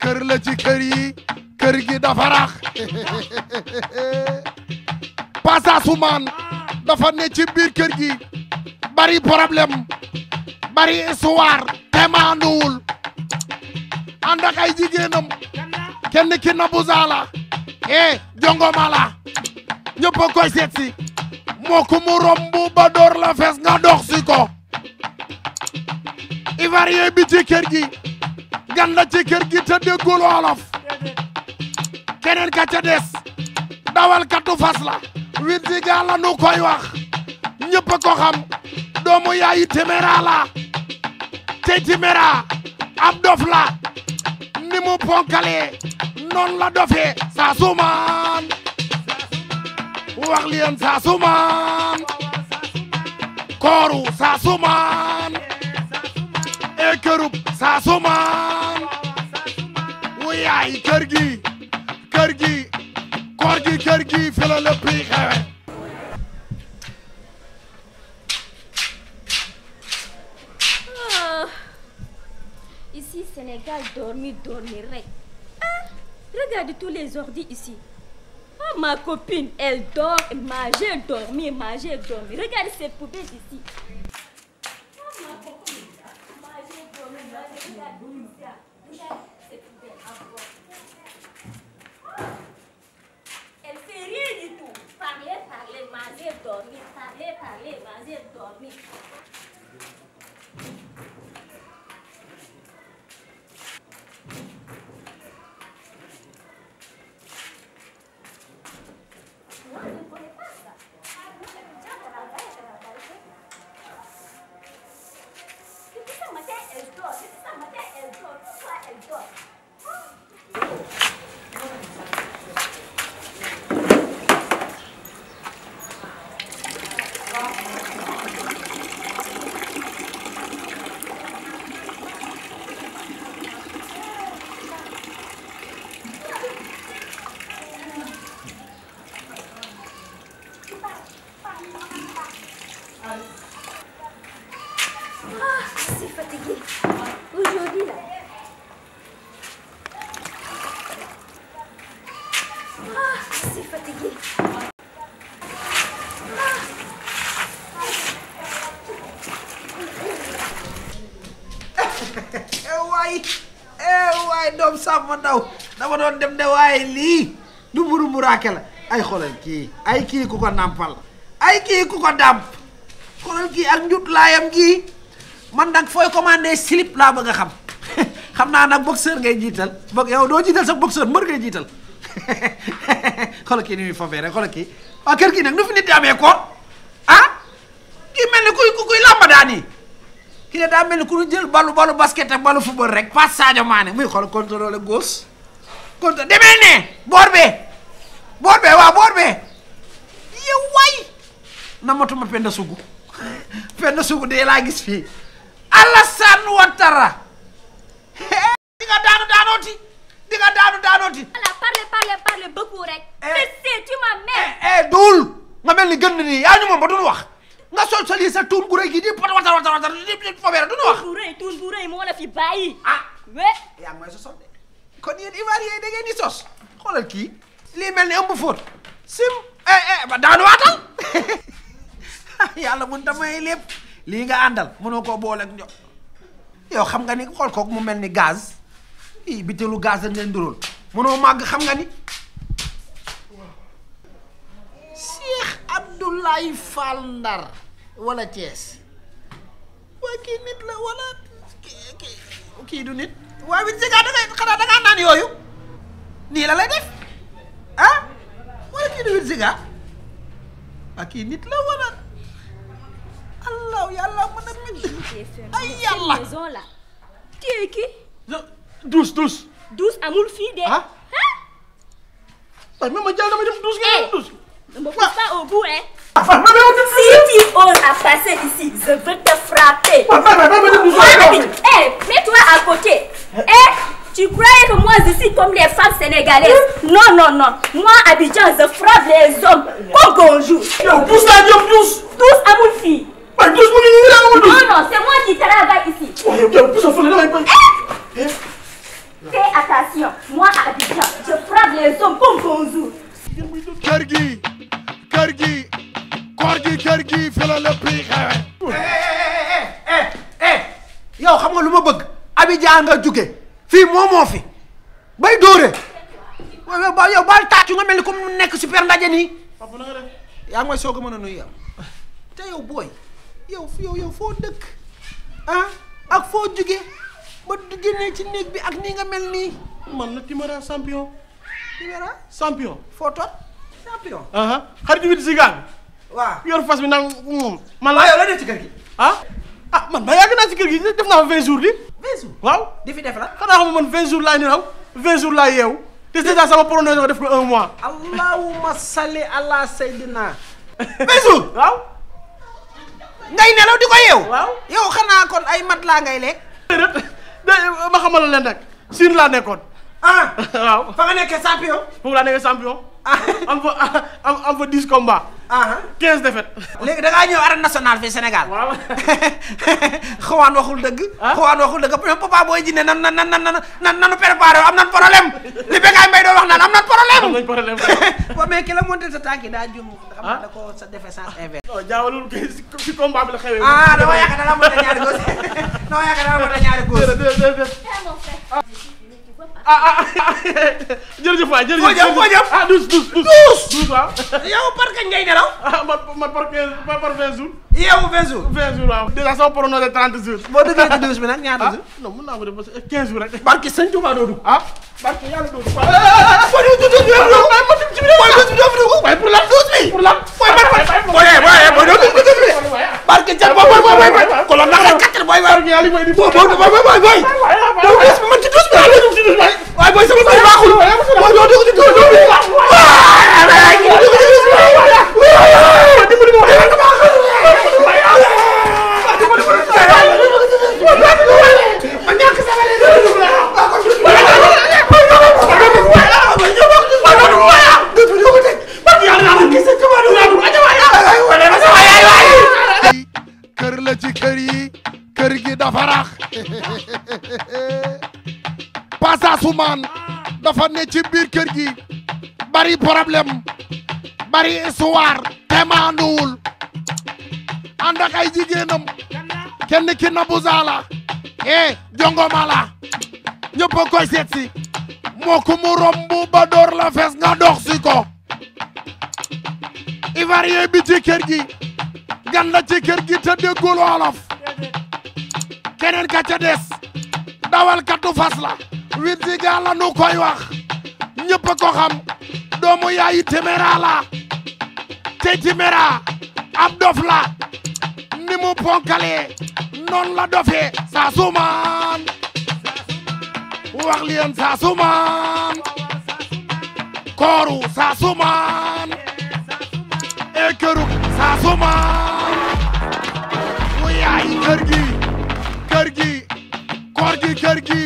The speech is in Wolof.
kër la ci kër yi kër gi dafa rax Passa Soumane dafa ne ci biir kër gi bari problème bari histoire te maanduwul ànd ak ay jigéenam kenn ki na buzaala jongoma la ñëpp a koy seet si moo ko mu romb ba door la fees nga dox si ko ivoirien bi ci kër gi gan la ci kër gi te déggul wolof keneen ka ca des dawal katu fas la Winziga la nu koy wax ñëpp a ko xam doomu yaayi Timéra la te Timéra ab dof la ni mu ponkale noon la dofee Passa Soumane wax leen Passa Soumane kooru Passa Soumane e kërub Passa Soumane wu yaay kër gi koor gi kër gi fi la lépp yi xewe Ici, Sénégal, dormir, rec. Ah, regarde tous les ordis ici. Ah, ma copine, elle dort, manger, dormir. Regarde ces poubelles ici. Ah, ma copine, manger, dormir. Regarde ces poubelles à bord. Ah, elle fait rien du tout. Parler, manger, dormir. Parler, manger, dormir. C'est fatigué. Aujourd'hui, là. Ah, c'est fatigué. waay doom sàmm ndaw dama doon dem de waaye lii du mburu mburaake la ay xoolal kii ay kii ku ko nàmpal ay kii ku ko dàmp xoolal kii ak njut laayam gii man nag fooy commandé slip laa bëgg a xam naa nag boxeur ngay jiital yow doo jiital sax boxeur mbër ngay jiital xoolal kii ni muy fafee rek xoolal kii waa kër gi nag nu fi nit di amee koor ah kii mel ni kuy làmba daa nii kii ne daa mel ni ku ñu jël balu basket ak balu football rek pas Sadio Mané muy xool contrôle gauche demee ne boor bee waaw boor bee yow waay namatuma Penda Sougou dee laa gis fii Alassane Ouattara di nga daanooti Parle beaucoup rek. Tu m'as duul nga mel ni gën nii yaa ñu moom ba duñu wax nga sol lii sa tuun gu rëy gi di watar di fobeere duñu wax tuun bu rëy moo la fi bàyyi. yaa ngi may sos de kon yéen ivoirien da ngeen di sos xoolal kii lii mel ni ëmb fóot sim ba daanu waatal yàlla mun damay lépp lii nga àndal mënoo koo booleeg ño yow xam nga ni xool kook mu mel ni gaz bitelu gaz dañ leen dural mënoo màgg xam nga ni Cheikh Abdoulaye Fall Ndar wala Thiès waa kii nit la wala kii du nit waaye Winziga xanaa da ngaa naan yooyu nii la lay def wala kii du Winziga waa kii nit la wala Allah yàlla mën a bind ay yàlla tu es qui? douze amul fii de. waaye même ma jàll damay dem douze nga dem douze. ne me pousse pas au bout hein. Si tu oses à passer ici, je veux te frapper. Mets-toi à côté. Tu croyais que moi je suis comme les femmes sénégalaises? Non. Moi, Abidjan, je frappe les hommes comme bonjour. Douce là, douce. Douce à mon fille. Non, c'est moi qui travaille ici. Fais attention. koor gi kër gi fi la lépp yi xewe yow xam nga lu ma bëgg Abidjan nga jóge fii moo fi bay dóore yow baal tàccu nga mel ni comme nekk super ndaje nii yaa ngi may soog a mën a nuyu yow te yow booy yow foo dëkk ah ak foo jóge ba génnee ci néeg bi ak nii nga mel nii man la Timéra champion. Timéra champion. foo toog champion xarit wit si gaan waaw yor fas bi naan moom man waaw la yow la def ci kër gi man ba yàgg naa ci kër gi def naa fa 20 jours di 20 jours waaw di fi def la xanaa xam nga man 20 jours laay nelaw 20 jours laay yeewu te déjà sama pronostic def ko 1 mois allahumma salli ala sayyidina 20 jours waaw ngay nelaw di ko yeew waaw yow xanaa kon ay mat laa ngay lekk ma xamal la leen rek Siin laa nekkoon waaw fa nga nekkee champion foofu laa nekkee champion am fa 10 combats 15 défaites léegi da ngaa ñëw arène nationale fii Sénégal waaw xawaan waxul dëgg xawaan waxul dëgg Papa Boy Djiné nanu préparé am nan problème li Bécaye Mbaye doon wax naan am nan problème am nañ problème waaw mais ki la monté sa tànk yi daa jum xam da ko sa defee sans inverse non jaawalul kay ci combat bi la xewee dama yaakaar da la monté ñaari gauche dama yaakaar da la monté ñaari gauche jërëjëf waay jërëjëf foo jëm 12 waaw yow par kañ ngay nelaw man par 20 jours yow 20 jours 20 jours waaw déjà sama pronostic 30 jours boo duggee ci 12 bi nag ñaata jours non mën naa ko def parce que 15 jours rek barki sëñ Touba doo dugg barke yàlla doo dugg waaye pour lan 12 bi pour lan booy doo dugg 12 bi barki ca booy ko la nax kattar booy booy doo gis man ci 12 bi waaye booy sama booy baaxul booy doo dugg ci 12 bi kër la ci kër yi kër gi dafa rax Passa Soumane dafa ne ci biir kër gi bari problème bari histoire te maanduwul ànd ak ay jigéenam kenn ki Nabou Zala jongoma la ñëpp a koy seet si moo ko mu romb ba door la fees nga dox si ko ivoirien bi ci kër gi gan la ci kër gi te déggul wolof keneen ka ca des dawal katu fas la wit si gaa la nu koy wax ñëpp a ko xam doomu yaayi Timéra la te Timéra ab dof la ni mu ponkalee noonu la dofee Saa Soumane wax leen Saa Soumane kooru Saa Soumane e këru Saa Soumane mu yaay kër gi koor gi kër gi